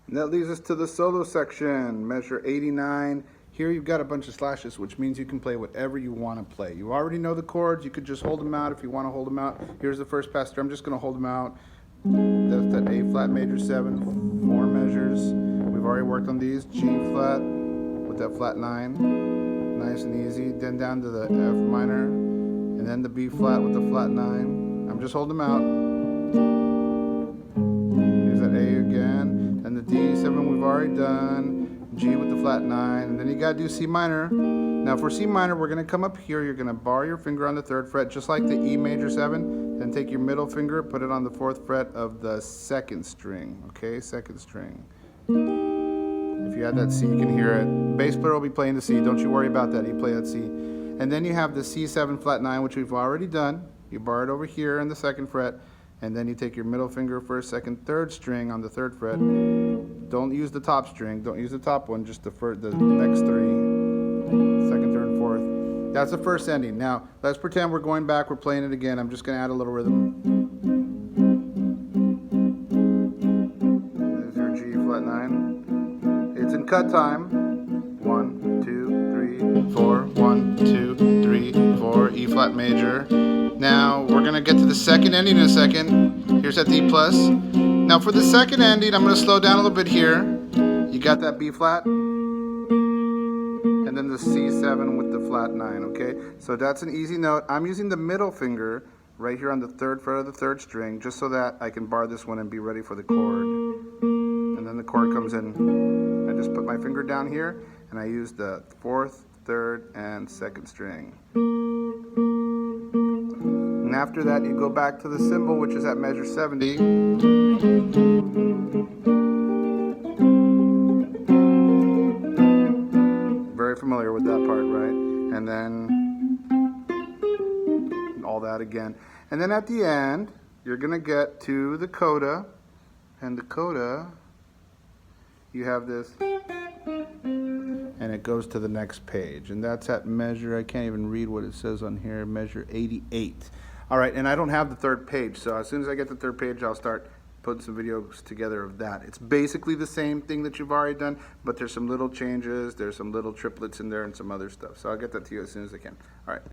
And that leads us to the solo section, measure 89. Here you've got a bunch of slashes, which means you can play whatever you want to play. You already know the chords. You could just hold them out if you want to hold them out. Here's the first pastor. I'm just going to hold them out. That's that A flat major 7, 4 measures. We've already worked on these. G flat with that flat 9. Nice and easy. Then down to the F minor. And then the B flat with the flat 9. I'm just holding them out. Here's that A again. And the D7 we've already done. G with the flat 9, and then you got to do C minor. Now for C minor, we're going to come up here. You're going to bar your finger on the 3rd fret, just like the E major 7. Then take your middle finger, put it on the 4th fret of the 2nd string. Okay, 2nd string. If you had that C, you can hear it. Bass player will be playing the C. Don't you worry about that. You play that C. And then you have the C7 flat 9, which we've already done. You bar it over here in the 2nd fret. And then you take your middle finger, 1st, 2nd, 3rd string on the 3rd fret. Don't use the top string. Don't use the top one. Just the next 3. 2nd, 3rd, and 4th. That's the first ending. Now let's pretend we're going back. We're playing it again. I'm just going to add a little rhythm. There's your G flat 9. It's in cut time. 1, 2, 3, 4. 1, 2, 3, 4. E flat major. Now we're going to get to the second ending in a second. Here's that D plus. Now for the second ending, I'm going to slow down a little bit here. You got that B flat. And then the C7 with the flat 9, okay? So that's an easy note. I'm using the middle finger right here on the 3rd fret of the 3rd string, just so that I can bar this one and be ready for the chord. And then the chord comes in. I just put my finger down here, and I use the 4th, 3rd, and 2nd string. And after that, you go back to the cymbal, which is at measure 70. Very familiar with that part, right? And then all that again. And then at the end, you're going to get to the coda. And the coda, you have this. And it goes to the next page. And that's at measure, I can't even read what it says on here, measure 88. All right, and I don't have the 3rd page, so as soon as I get the 3rd page, I'll start putting some videos together of that. It's basically the same thing that you've already done, but there's some little changes, there's some little triplets in there and some other stuff. So I'll get that to you as soon as I can. All right.